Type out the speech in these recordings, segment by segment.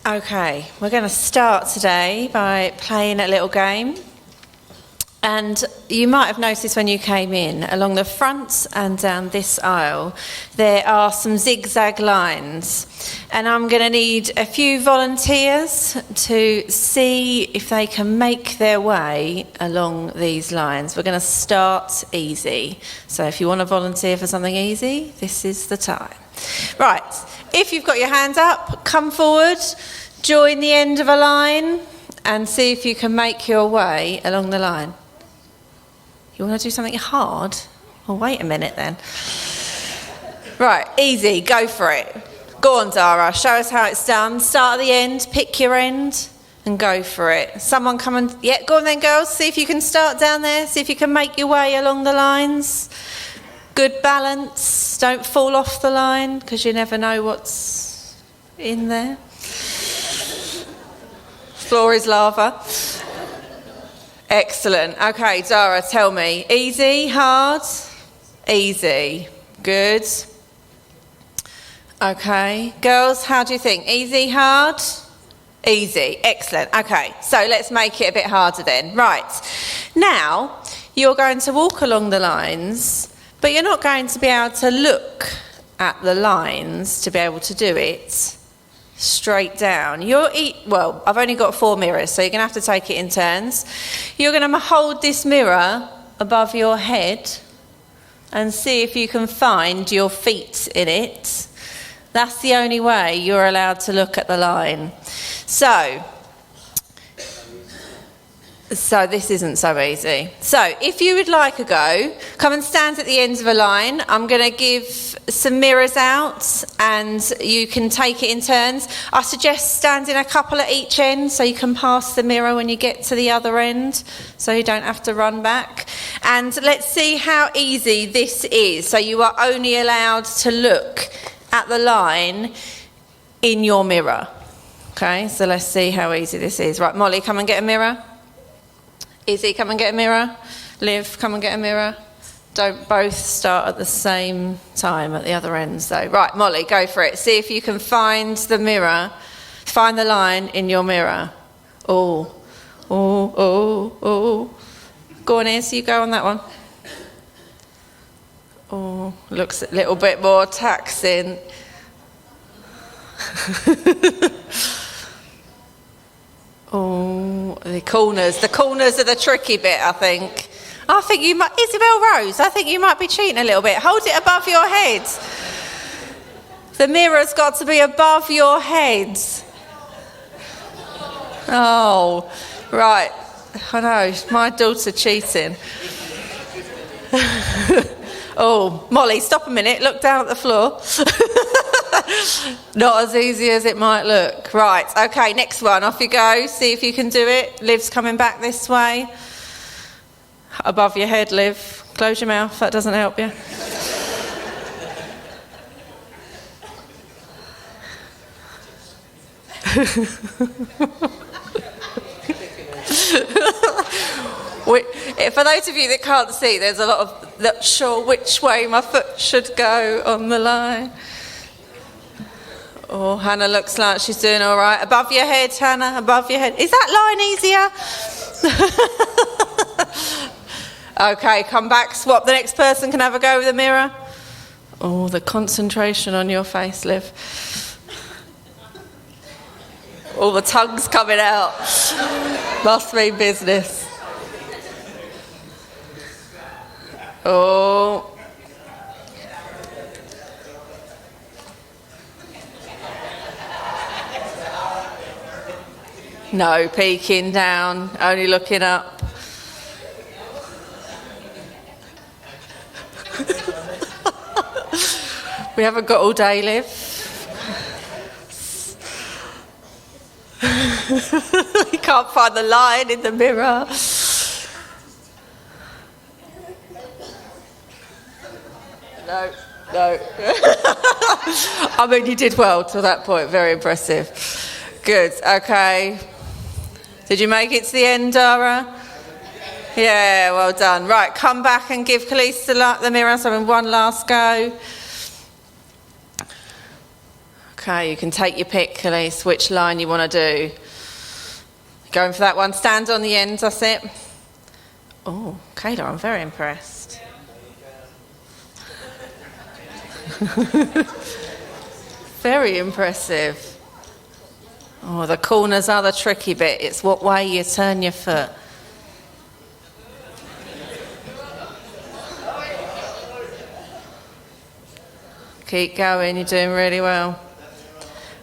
Okay, we're going to start today by playing a little game. And you might have noticed when you came in, along the front and down this aisle, there are some zigzag lines. And I'm going to need a few volunteers to see if they can make their way along these lines. We're going to start easy. So if you want to volunteer for something easy, this is the time. Right, if you've got your hand up, come forward, join the end of a line, and see if you can make your way along the line. You want to do something hard? Well, wait a minute then. Right, easy, go for it. Go on, Dara, show us how it's done. Start at the end, pick your end, and go for it. Someone come and... Yeah, go on then, girls. See if you can start down there. See if you can make your way along the lines. Good balance. Don't fall off the line, because you never know what's in there. Floor is lava. Excellent. Okay, Dara, tell me. Easy, hard? Easy. Good. Okay. Girls, how do you think? Easy, hard? Easy. Excellent. Okay, so let's make it a bit harder then. Right. Now, you're going to walk along the lines, but you're not going to be able to look at the lines to be able to do it straight down. Well, I've only got 4 mirrors, so you're going to have to take it in turns. You're going to hold this mirror above your head and see if you can find your feet in it. That's the only way you're allowed to look at the line. So this isn't so easy. So if you would like a go, come and stand at the ends of a line. I'm going to give some mirrors out and you can take it in turns. I suggest standing a couple at each end so you can pass the mirror when you get to the other end, so you don't have to run back. And let's see how easy this is. So you are only allowed to look at the line in your mirror. Okay, so let's see how easy this is. Right, Molly, come and get a mirror. Izzy, come and get a mirror. Liv, come and get a mirror. Don't both start at the same time at the other ends though. Right, Molly, go for it. See if you can find the mirror, find the line in your mirror. Oh. Go on, Izzy, you go on that one. Oh, looks a little bit more taxing. Oh, the corners are the tricky bit, I think. I think you might, Isabel Rose, I think you might be cheating a little bit. Hold it above your head. The mirror's got to be above your head. Oh, right. I know, my daughter cheating. Oh, Molly, stop a minute, look down at the floor. Not as easy as it might look. Right, okay, next one, off you go. See if you can do it. Liv's coming back this way. Above your head, Liv. Close your mouth, that doesn't help you. For those of you that can't see, there's a lot of not sure which way my foot should go on the line. Oh, Hannah looks like she's doing all right. Above your head, Hannah, above your head. Is that line easier? Okay, come back, swap. The next person can have a go with the mirror. Oh, the concentration on your face, Liv. All the tongue's coming out. Must be business. Oh. No peeking down, only looking up. We haven't got all day, Liv. You can't find the line in the mirror. No. I mean, you did well to that point. Very impressive. Good. Okay. Did you make it to the end, Dara? Yeah, well done. Right, come back and give Khalees the mirror. So one last go. Okay, you can take your pick, Elise, which line you want to do. Going for that one. Stand on the end, that's it. Oh, Kayla, I'm very impressed. Very impressive. Oh, the corners are the tricky bit. It's what way you turn your foot. Keep going, you're doing really well.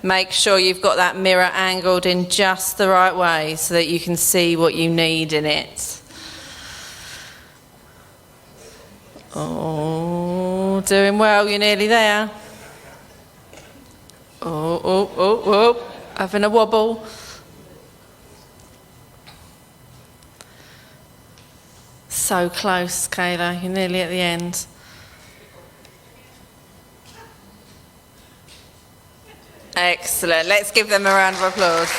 Make sure you've got that mirror angled in just the right way so that you can see what you need in it. Oh, doing well, you're nearly there. Oh, having a wobble. So close, Kayla, you're nearly at the end. Excellent. Let's give them a round of applause.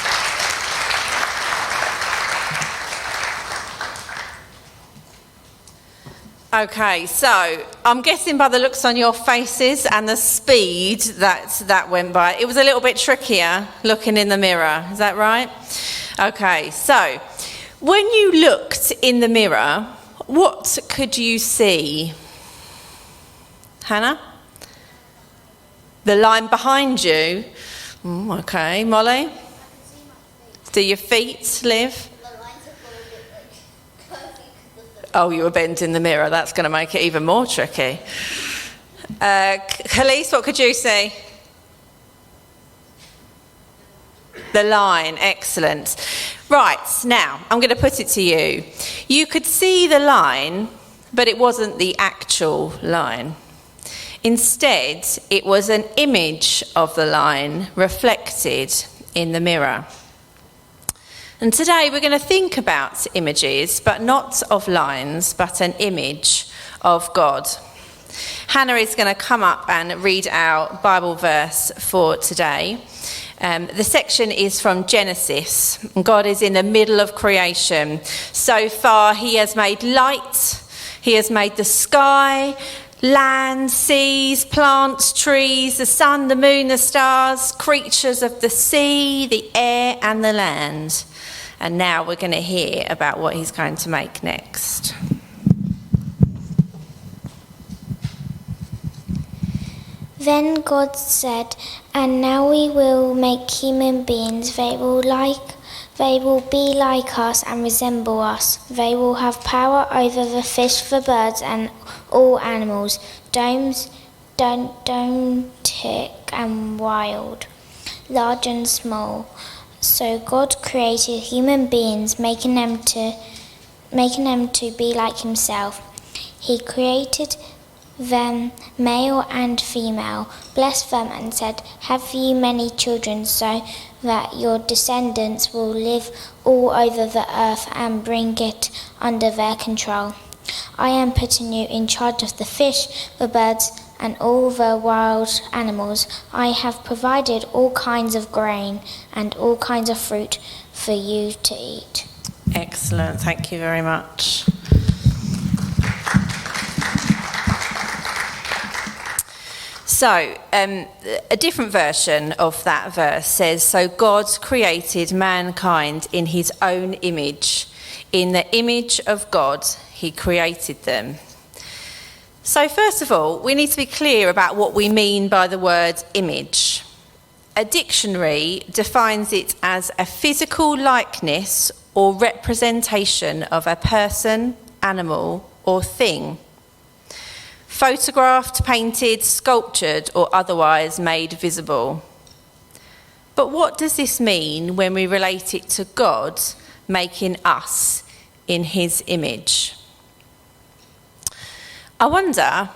Okay, so I'm guessing by the looks on your faces and the speed that went by, it was a little bit trickier looking in the mirror. Is that right? Okay, so when you looked in the mirror, what could you see? Hannah? The line behind you? Okay, Molly? Do your feet live? Oh, you were bending the mirror. That's going to make it even more tricky. Khalees, what could you see? The line, excellent. Right, now, I'm going to put it to you. You could see the line, but it wasn't the actual line. Instead, it was an image of the line reflected in the mirror. And today we're going to think about images, but not of lines, but an image of God. Hannah is going to come up and read our Bible verse for today. The section is from Genesis. God is in the middle of creation. So far, he has made light, he has made the sky, land, seas, plants, trees, the sun, the moon, the stars, creatures of the sea, the air and the land. And now we're going to hear about what he's going to make next. Then God said, "And now we will make human beings. They will be like us and resemble us. They will have power over the fish, the birds, and all animals, domestic and wild, large and small." So God created human beings, making them to be like himself. He created them male and female, blessed them and said, "Have ye many children, so that your descendants will live all over the earth and bring it under their control. I am putting you in charge of the fish, the birds, and all the wild animals. I have provided all kinds of grain and all kinds of fruit for you to eat." Excellent, thank you very much. So, a different version of that verse says, "So God created mankind in his own image. In the image of God, he created them." So first of all, we need to be clear about what we mean by the word image. A dictionary defines it as a physical likeness or representation of a person, animal, or thing. Photographed, painted, sculptured, or otherwise made visible. But what does this mean when we relate it to God making us in his image? I wonder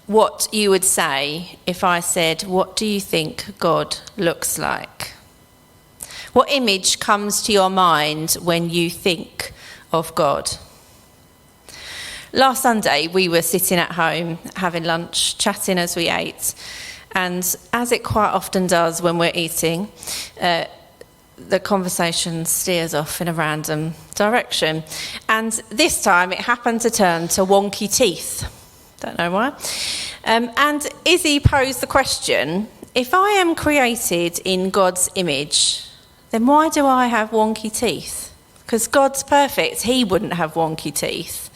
what you would say if I said, "What do you think God looks like?" What image comes to your mind when you think of God? Last Sunday, we were sitting at home, having lunch, chatting as we ate. And as it quite often does when we're eating, the conversation steers off in a random direction. And this time, it happened to turn to wonky teeth. Don't know why. And Izzy posed the question, If I am created in God's image, then why do I have wonky teeth? Because God's perfect, he wouldn't have wonky teeth.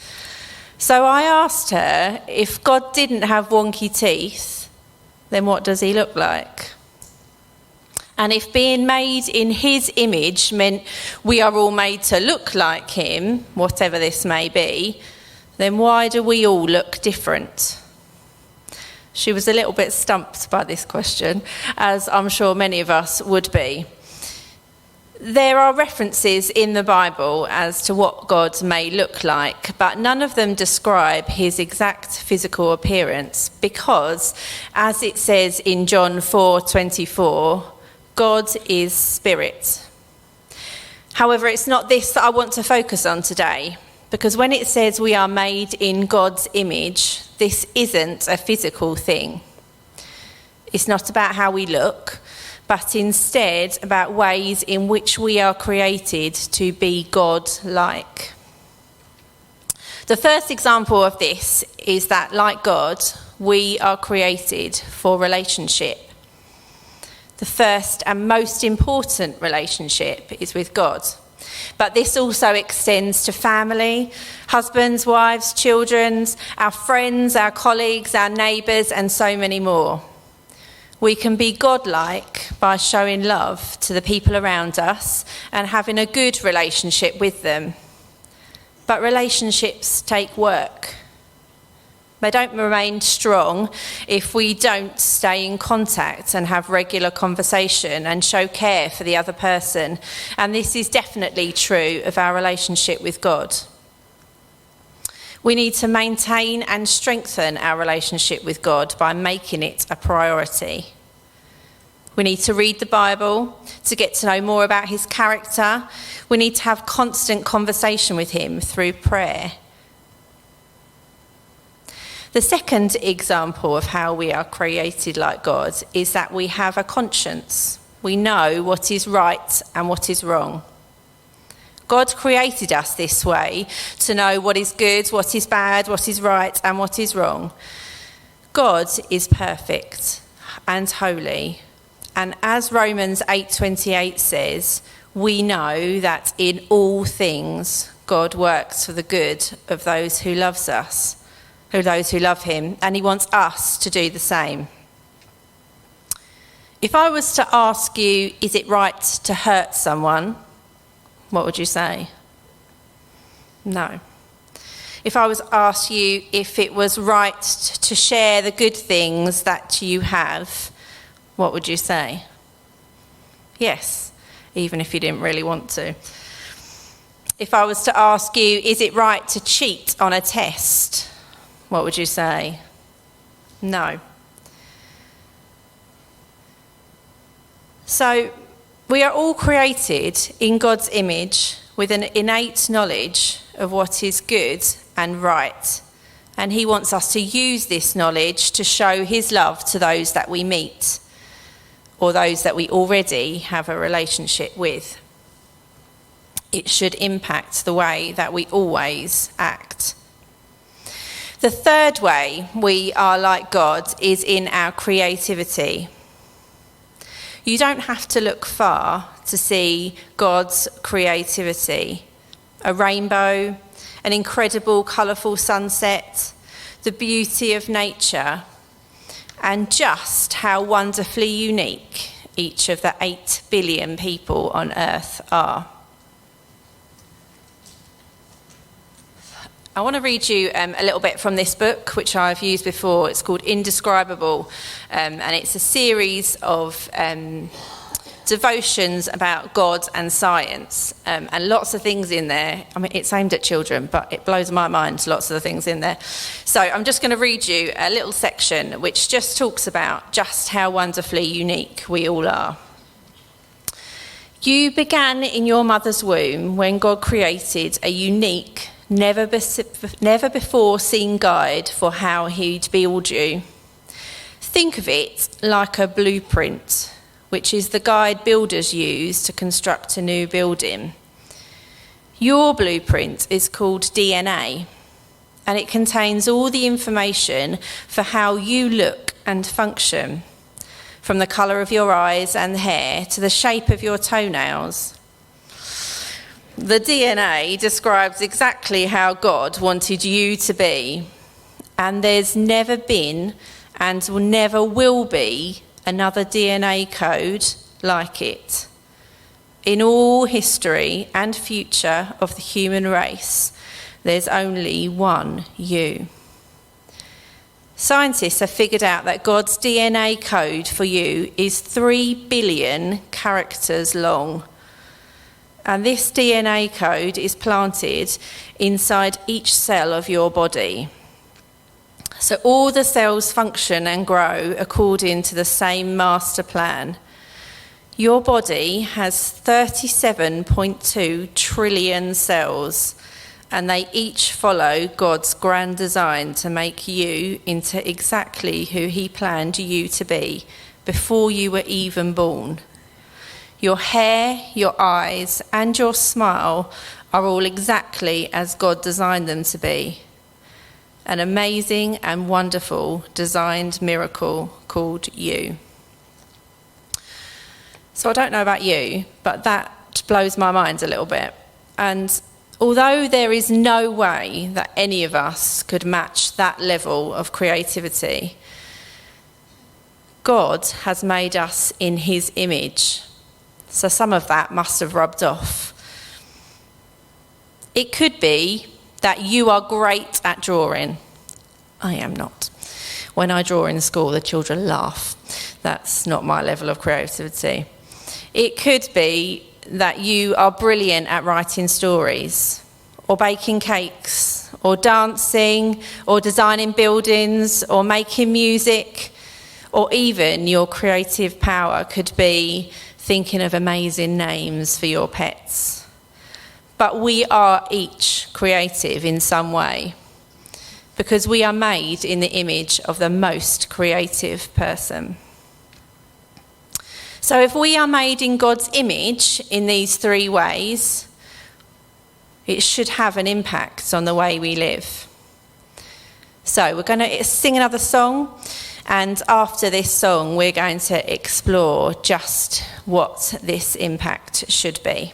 So I asked her, if God didn't have wonky teeth, then what does he look like? And if being made in his image meant we are all made to look like him, whatever this may be, then why do we all look different? She was a little bit stumped by this question, as I'm sure many of us would be. There are references in the Bible as to what God may look like, but none of them describe his exact physical appearance because, as it says in John 4:24, God is spirit. However, it's not this that I want to focus on today, because when it says we are made in God's image, this isn't a physical thing. It's not about how we look, but instead about ways in which we are created to be God-like. The first example of this is that, like God, we are created for relationship. The first and most important relationship is with God. But this also extends to family, husbands, wives, children, our friends, our colleagues, our neighbours, and so many more. We can be God-like by showing love to the people around us and having a good relationship with them. But relationships take work. They don't remain strong if we don't stay in contact and have regular conversation and show care for the other person. And this is definitely true of our relationship with God. We need to maintain and strengthen our relationship with God by making it a priority. We need to read the Bible to get to know more about his character. We need to have constant conversation with him through prayer. The second example of how we are created like God is that we have a conscience. We know what is right and what is wrong. God created us this way to know what is good, what is bad, what is right and what is wrong. God is perfect and holy. And as Romans 8:28 says, we know that in all things God works for the good of those who loves us. Those who love him, and he wants us to do the same. If I was to ask you, is it right to hurt someone? What would you say? No. If I was to ask you if it was right to share the good things that you have, what would you say? Yes, even if you didn't really want to. If I was to ask you, is it right to cheat on a test? What would you say? No. So, we are all created in God's image with an innate knowledge of what is good and right. And he wants us to use this knowledge to show his love to those that we meet or those that we already have a relationship with. It should impact the way that we always act. The third way we are like God is in our creativity. You don't have to look far to see God's creativity. A rainbow, an incredible colourful sunset, the beauty of nature, and just how wonderfully unique each of the 8 billion people on earth are. I want to read you a little bit from this book, which I've used before. It's called Indescribable, and it's a series of devotions about God and science, and lots of things in there. I mean, it's aimed at children, but it blows my mind, lots of the things in there. So I'm just going to read you a little section which just talks about just how wonderfully unique we all are. You began in your mother's womb when God created a unique, never before seen guide for how he'd build you. Think of it like a blueprint, which is the guide builders use to construct a new building. Your blueprint is called DNA, and it contains all the information for how you look and function. from the colour of your eyes and hair to the shape of your toenails. The DNA describes exactly how God wanted you to be, and there's never been and never will be another DNA code like it. In all history and future of the human race, there's only one you. Scientists have figured out that God's DNA code for you is 3 billion characters long. And this DNA code is planted inside each cell of your body. So all the cells function and grow according to the same master plan. Your body has 37.2 trillion cells, and they each follow God's grand design to make you into exactly who he planned you to be before you were even born. Your hair, your eyes, and your smile are all exactly as God designed them to be. An amazing and wonderful designed miracle called you. So I don't know about you, but that blows my mind a little bit. And although there is no way that any of us could match that level of creativity, God has made us in his image. So some of that must have rubbed off. It could be that you are great at drawing. I am not. When I draw in school, the children laugh. That's not my level of creativity. It could be that you are brilliant at writing stories, or baking cakes, or dancing, or designing buildings, or making music, or even your creative power could be thinking of amazing names for your pets. But we are each creative in some way, because we are made in the image of the most creative person. So if we are made in God's image in these 3 ways, it should have an impact on the way we live. So we're going to sing another song, and after this song we're going to explore just what this impact should be.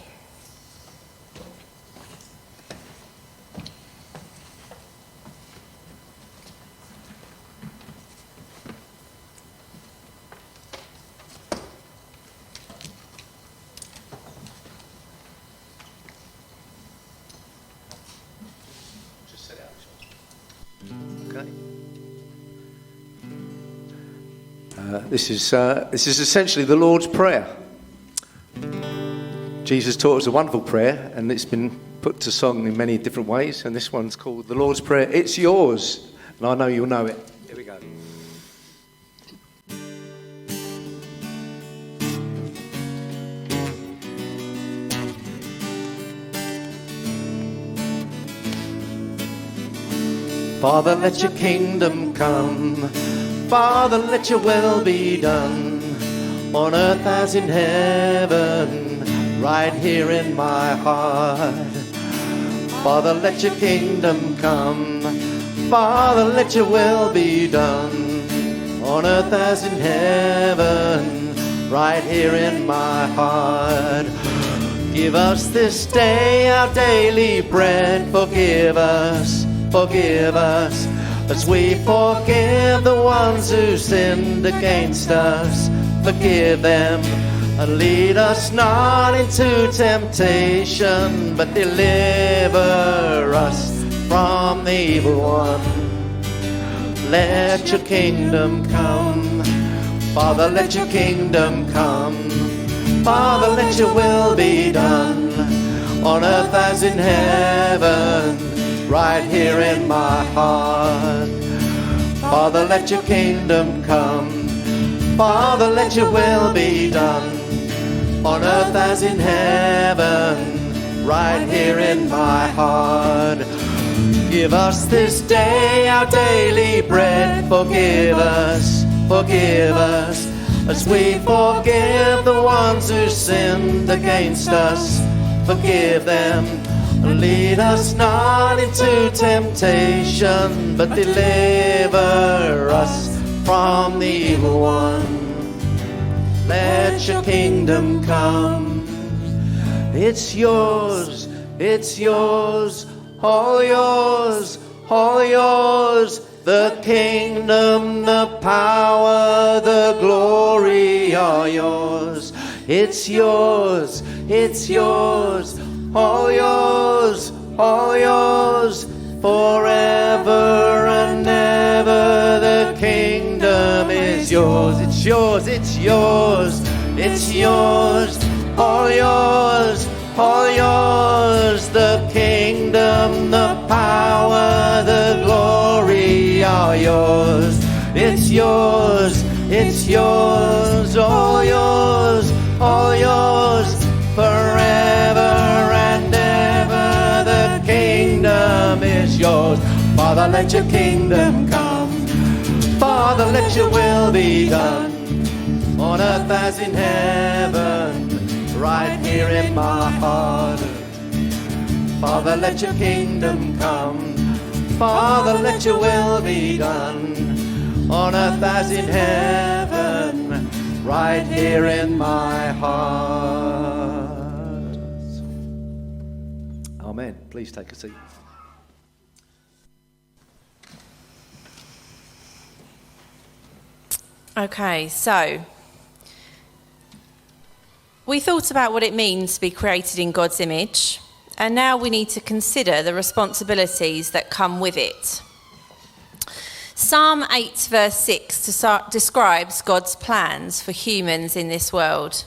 This is essentially the Lord's Prayer. Jesus taught us a wonderful prayer, and it's been put to song in many different ways, and this one's called the Lord's Prayer. It's yours, and I know you'll know it. Here we go. Father, let your kingdom come. Father, let your will be done, on earth as in heaven, right here in my heart. Father, let your kingdom come. Father, let your will be done, on earth as in heaven, right here in my heart. Give us this day our daily bread. Forgive us, as we forgive the ones who sinned against us. Forgive them, and lead us not into temptation, but deliver us from the evil one. Let your kingdom come. Father, let your kingdom come. Father, let your will be done, on earth as in heaven, right here in my heart. Father, let your kingdom come. Father, let your will be done, on earth as in heaven, right here in my heart. Give us this day our daily bread. Forgive us, as we forgive the ones who sinned against us. Forgive them, and lead us not into temptation, but deliver us from the evil one. let your kingdom come. It's yours, all yours, all yours. The kingdom, the power, the glory are yours. It's yours, all yours, all yours. Forever and ever the kingdom is yours. It's yours, all yours, all yours. The kingdom, the power, the glory are yours. It's yours, all yours, all yours. Forever and ever the kingdom is yours. Father, let your kingdom come. Father, let your will be done on earth as in heaven, right here in my heart. Father, let your kingdom come. Father, let your will be done on earth as in heaven, right here in my heart. Amen. Please take a seat. Okay, so we thought about what it means to be created in God's image, and now we need to consider the responsibilities that come with it. Psalm 8 verse 6 describes God's plans for humans in this world.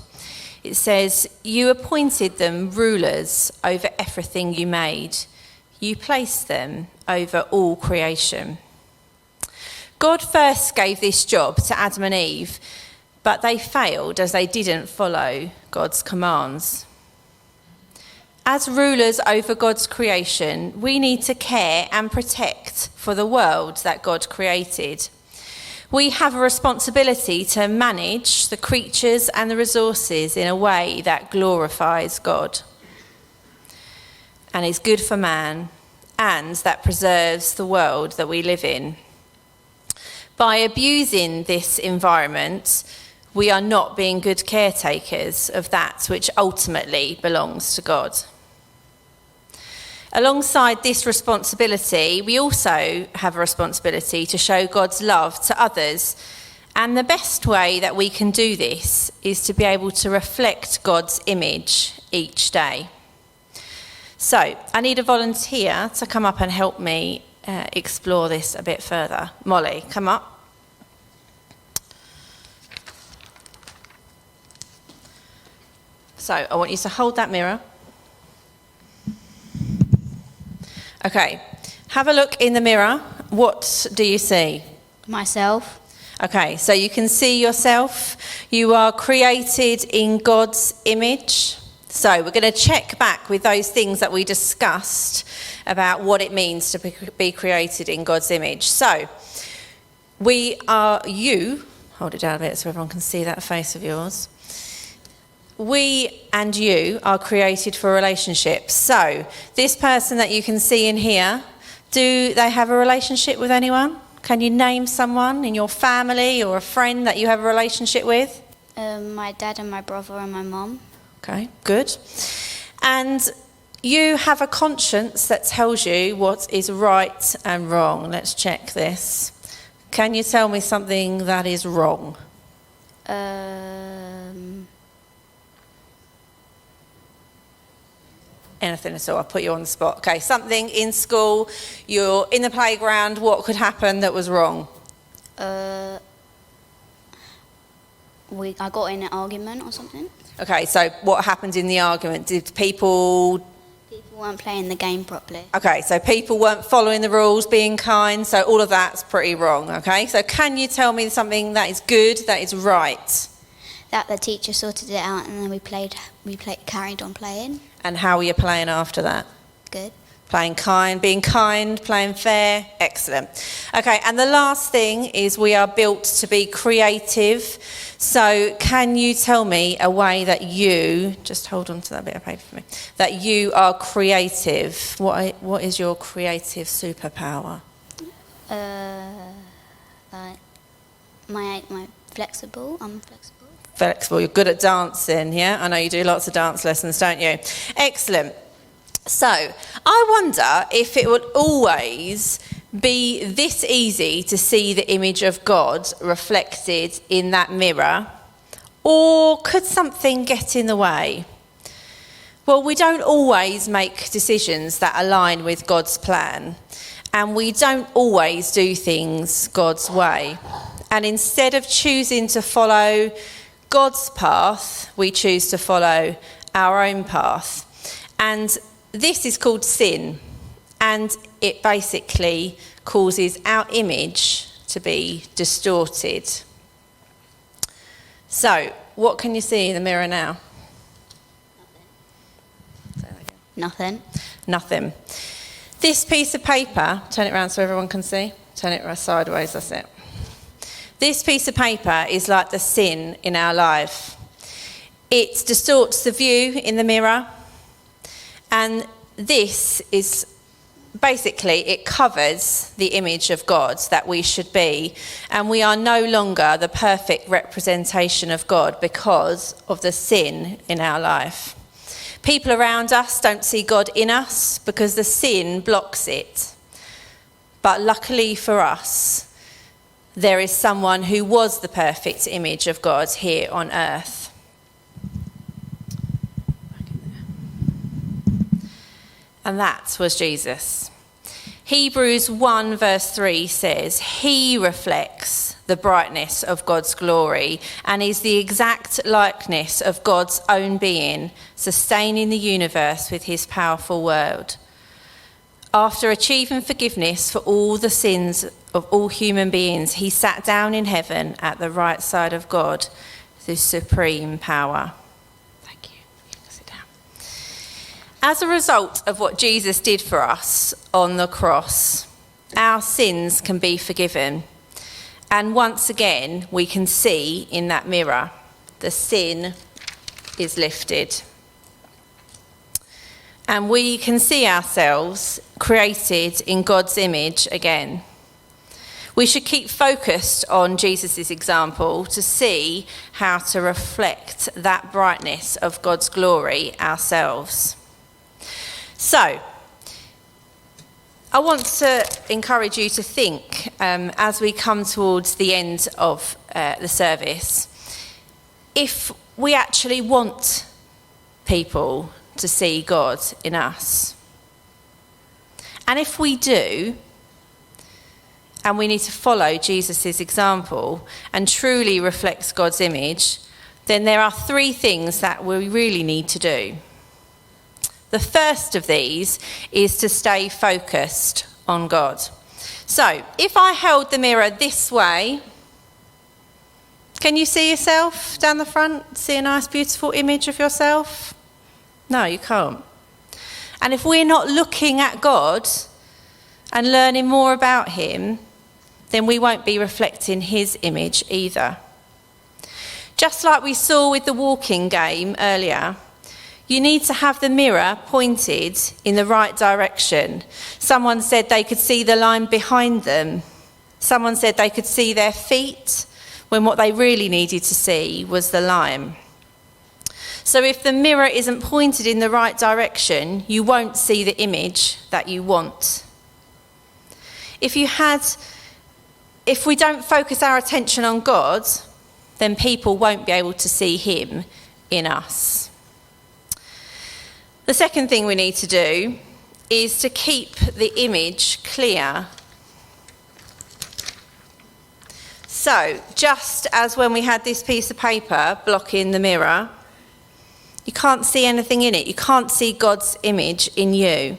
It says, "You appointed them rulers over everything you made. You placed them over all creation." God first gave this job to Adam and Eve, but they failed as they didn't follow God's commands. As rulers over God's creation, we need to care and protect for the world that God created. We have a responsibility to manage the creatures and the resources in a way that glorifies God and is good for man, and that preserves the world that we live in. By abusing this environment, we are not being good caretakers of that which ultimately belongs to God. Alongside this responsibility, we also have a responsibility to show God's love to others. And the best way that we can do this is to be able to reflect God's image each day. So I need a volunteer to come up and help me explore this a bit further. Molly, come up. So I want you to hold that mirror. Okay, have a look in the mirror. What do you see? Myself. Okay, so you can see yourself. You are created in God's image. So we're going to check back with those things that we discussed about what it means to be created in God's image. So hold it down a bit so everyone can see that face of yours. We and you are created for relationships. So this person that you can see in here, do they have a relationship with anyone? Can you name someone in your family or a friend that you have a relationship with? My dad and my brother and my mum. Okay, good. And you have a conscience that tells you what is right and wrong. Let's check this. Can you tell me something that is wrong? Anything at all. I'll put you on the spot. Okay, something in school, you're in the playground, what could happen that was wrong? I got in an argument or something. Okay, so what happened in the argument? Did people weren't playing the game properly. Okay, so people weren't following the rules, being kind, so all of that's pretty wrong, okay? So can you tell me something that is good, that is right? That the teacher sorted it out and then we carried on playing. And how were you playing after that? Good. Playing kind, being kind, playing fair, excellent. Okay, and the last thing is we are built to be creative. So can you tell me a way that you, just hold on to that bit of paper for me, that you are creative? What is your creative superpower? Like my flexible. I'm flexible. Flexible, you're good at dancing, yeah? I know you do lots of dance lessons, don't you? Excellent. So, I wonder if it would always be this easy to see the image of God reflected in that mirror, or could something get in the way? Well, we don't always make decisions that align with God's plan, and we don't always do things God's way. And instead of choosing to follow God's path, we choose to follow our own path. And this is called sin, and it basically causes our image to be distorted. So, what can you see in the mirror now? Nothing. Nothing. This piece of paper, turn it around so everyone can see. Turn it sideways, that's it. This piece of paper is like the sin in our life. It distorts the view in the mirror, and this is basically, it covers the image of God that we should be, and we are no longer the perfect representation of God because of the sin in our life. People around us don't see God in us because the sin blocks it. But luckily for us, there is someone who was the perfect image of God here on earth. And that was Jesus. Hebrews 1 verse 3 says, he reflects the brightness of God's glory and is the exact likeness of God's own being, sustaining the universe with his powerful word. After achieving forgiveness for all the sins of all human beings, he sat down in heaven at the right side of God, the supreme power. Thank you. You can sit down. As a result of what Jesus did for us on the cross, our sins can be forgiven. And once again, we can see in that mirror, the sin is lifted. And we can see ourselves created in God's image again. We should keep focused on Jesus' example to see how to reflect that brightness of God's glory ourselves. So, I want to encourage you to think as we come towards the end of the service, if we actually want people to see God in us. And if we do, and we need to follow Jesus' example and truly reflect God's image, then there are 3 things that we really need to do. The first of these is to stay focused on God. So, if I held the mirror this way, can you see yourself down the front? See a nice, beautiful image of yourself? No, you can't. And if we're not looking at God and learning more about him, then we won't be reflecting his image either. Just like we saw with the walking game earlier, you need to have the mirror pointed in the right direction. Someone said they could see the line behind them. Someone said they could see their feet, when what they really needed to see was the line. So if the mirror isn't pointed in the right direction, you won't see the image that you want. If we don't focus our attention on God, then people won't be able to see him in us. The second thing we need to do is to keep the image clear. So, just as when we had this piece of paper blocking the mirror, you can't see anything in it. You can't see God's image in you.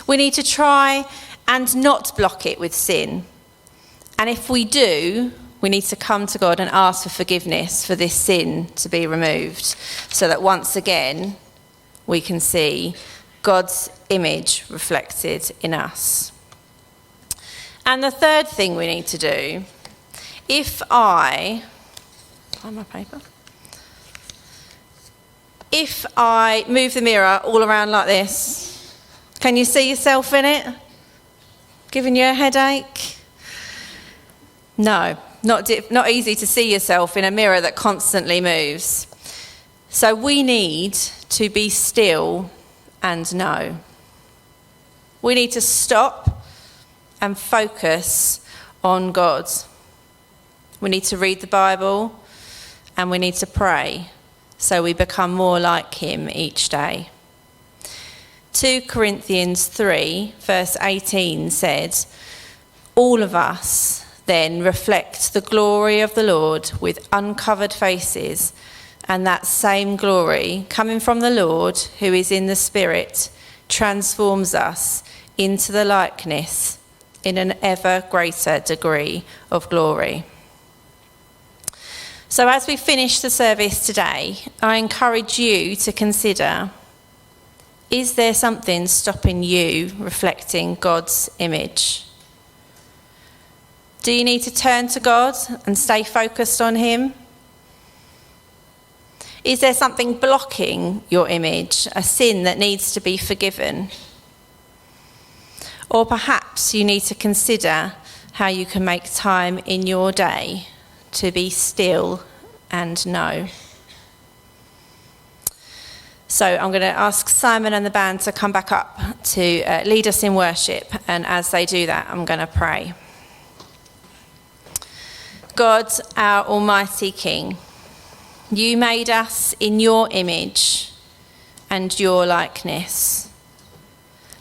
We need to try and not block it with sin. And if we do, we need to come to God and ask for forgiveness for this sin to be removed, so that once again we can see God's image reflected in us. And the third thing we need to do, if I move the mirror all around like this, can you see yourself in it? Giving you a headache? No, not easy to see yourself in a mirror that constantly moves. So we need to be still and know. We need to stop and focus on God. We need to read the Bible and we need to pray so we become more like him each day. 2 Corinthians 3 verse 18 said, "All of us then reflect the glory of the Lord with uncovered faces, and that same glory coming from the Lord who is in the Spirit transforms us into the likeness in an ever greater degree of glory." So as we finish the service today, I encourage you to consider, is there something stopping you reflecting God's image? Do you need to turn to God and stay focused on him? Is there something blocking your image, a sin that needs to be forgiven? Or perhaps you need to consider how you can make time in your day to be still and know. So I'm going to ask Simon and the band to come back up to lead us in worship, and as they do that, I'm going to pray. God, our Almighty King, you made us in your image and your likeness.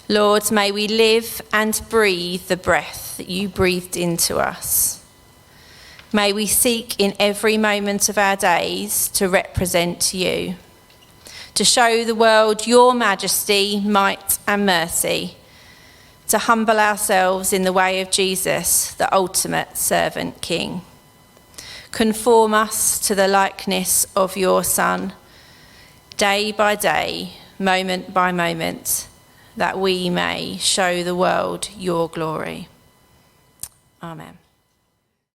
Lord, may we live and breathe the breath that you breathed into us. May we seek in every moment of our days to represent you, to show the world your majesty, might and mercy, to humble ourselves in the way of Jesus, the ultimate servant king. Conform us to the likeness of your Son, day by day, moment by moment, that we may show the world your glory. Amen.